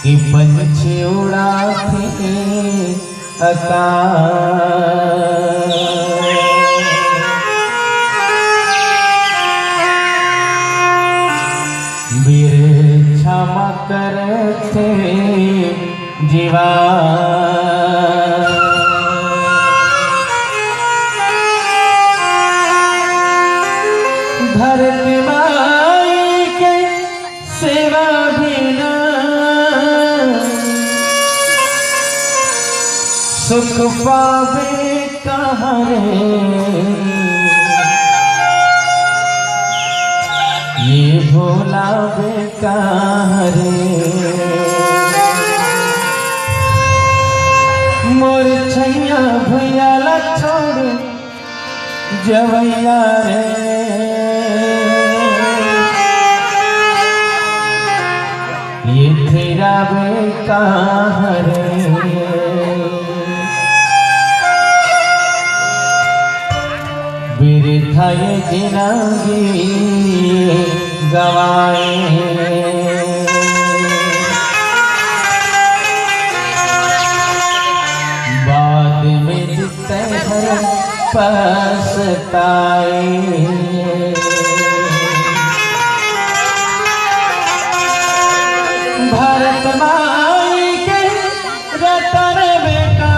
कि पंछी उड़ाते आकाश, वीर क्षमा करते जीवा, धरती माई के सेवा बिना सुख पावे कहाँ रे, ये भोलावे कहाँ रे, मोर छैया भैया ला छोड़ जवैया रे, ये तेरा वे कहाँ रे, बिरथा ये जिंदगी गवाए, बाद में जितने हैं पछताए, भारत माई के रतन बेटा,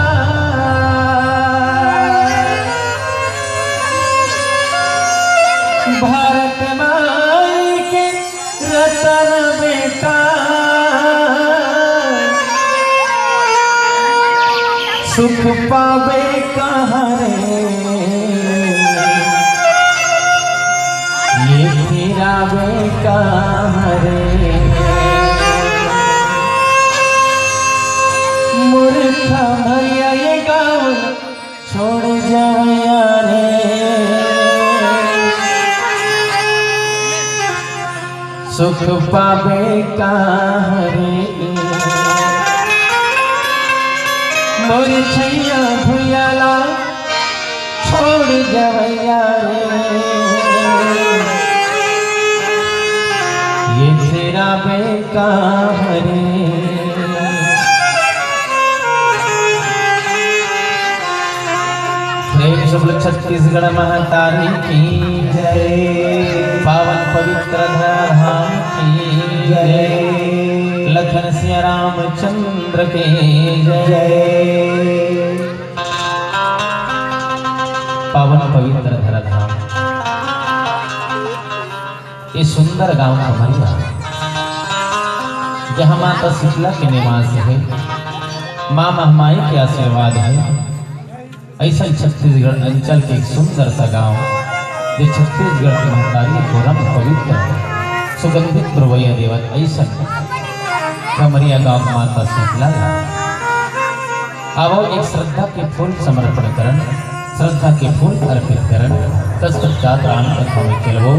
भारत माई के रतन बेटा, सुख पावे कहाँ रे, ये तेरा वे कहाँ रे, मूर्खा भैया ये गाँव छोड़ जाया रे, सुख पावे कहाँ रे, मोर छैया भैया ला छोड़ जाया रे, ये तेरा वे कहाँ रे। छत्तीसगढ़ महातारी की जय, पावन पवित्र धाम की जय, लखन सिया रामचंद्र के जय। पावन पवित्र धराधाम, ये सुंदर गांव खमरिया जहाँ माता शीतला के निवास है, माँ महामाई के आशीर्वाद है। ऐसा छत्तीसगढ़ अंचल के एक सुंदर सा गांव जो छत्तीसगढ़ की महतारी परम पवित्र सुगंधित प्रवैया देवत ऐसा खमरिया गांव माता शीतला। आवो एक श्रद्धा के फूल समर्पण करन, श्रद्धा के फूल अर्पित करन, तत्पश्चात राम कथा में चलवो।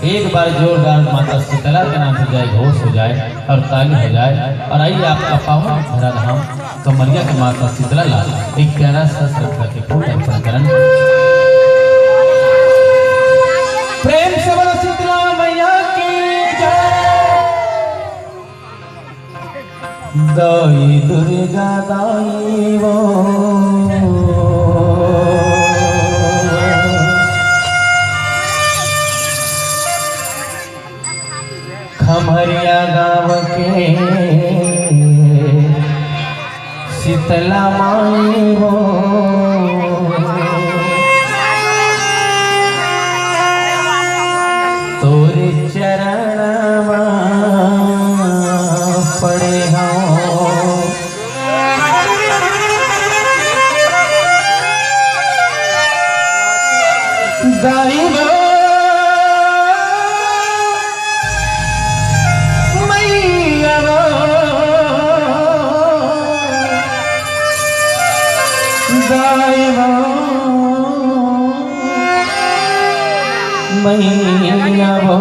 एक बार जोरदार माता शीतला के नाम हो जाए, घोष हो जाए और ताली हो जाए। और आइए आपका पावन धराधाम खमरिया के माता शीतला ला एक प्यारा सा श्रद्धा के फूल अर्पण करन। प्रेम से बोलो शीतला मैया की जय। दाई दुर्गा दाई वो खमरिया गाँव के शीतला माई हो, तोरे चरणवा पड़े हो, दाई हो मैया हो, दाई हो मैया हो,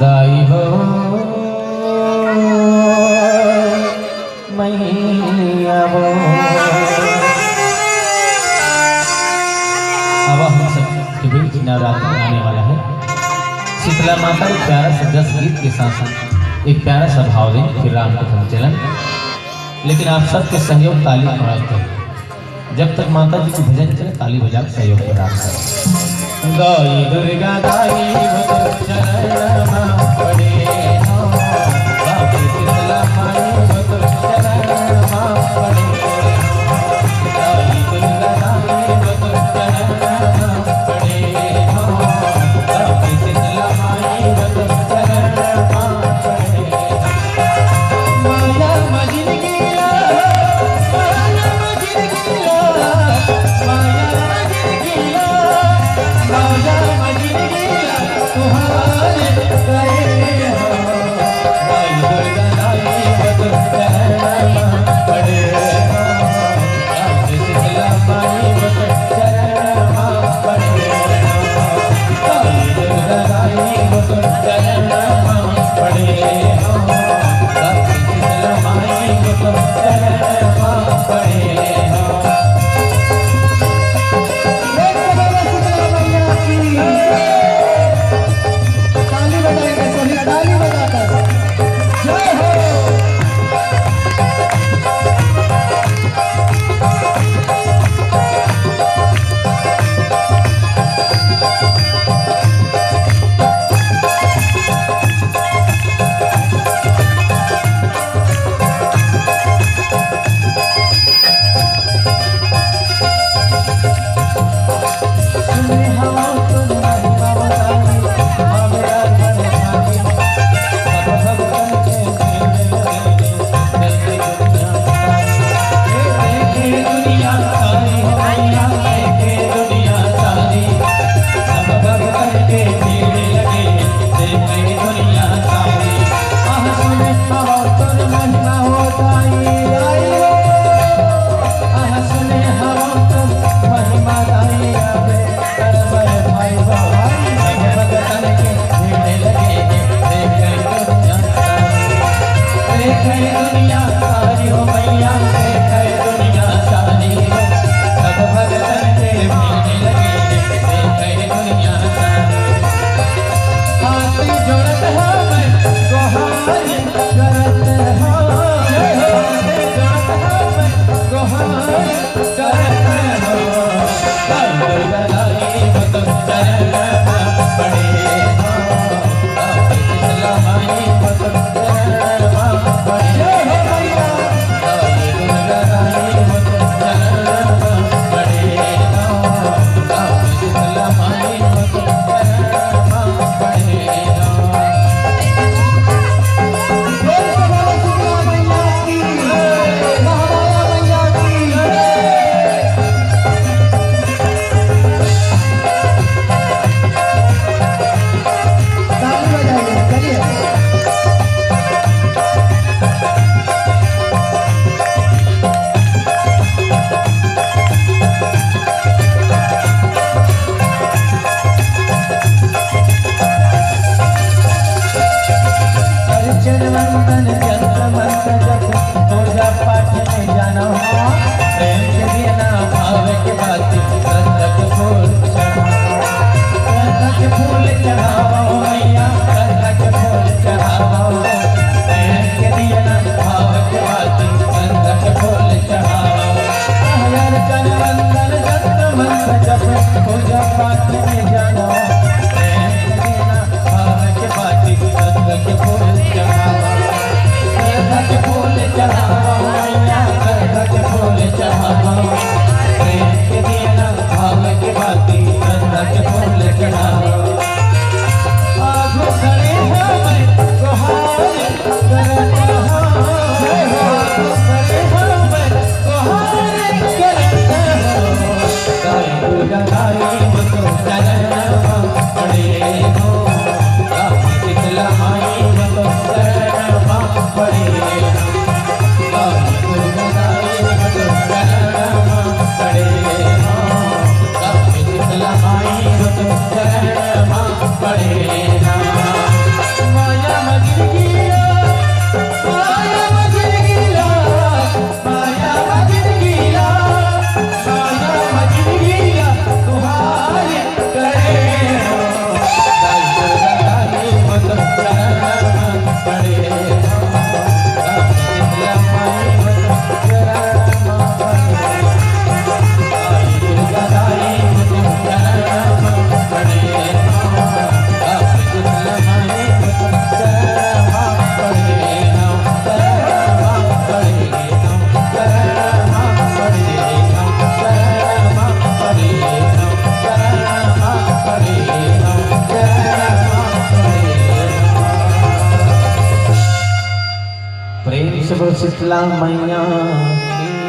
दाई हो मैया हो। अब हम सब के बीच नवरात्र आने वाला है। शीतला शीतला माता एक प्यारा सा जस गीत के साथ साथ एक प्यारा सा भाव दें, फिर राम कथा चलन। लेकिन आप सबके सहयोग ताली बजाते जब तक माता जी की भजन चले, ताली बजा के सहयोग करा कर। गाई दुर्गा गाई चरण पड़े शीतला माई चरण पड़े। गाई दुर्गा गाई चरण पड़े शीतला माई चरण पड़े। माया मजिन गिला माया मजिन गिला माया मजिन गिला माया मजिन गिला तुम्हारे गए हो। गाई दुर्गा गाई चरण पड़े शीतला माई चरण पड़े। गाई दुर्गा गाई चरण पड़े शीतला माई चरण पड़े। ताली बजाएंगे सभी, ताली बजाकर जय हो। से बोल शीतला मैया की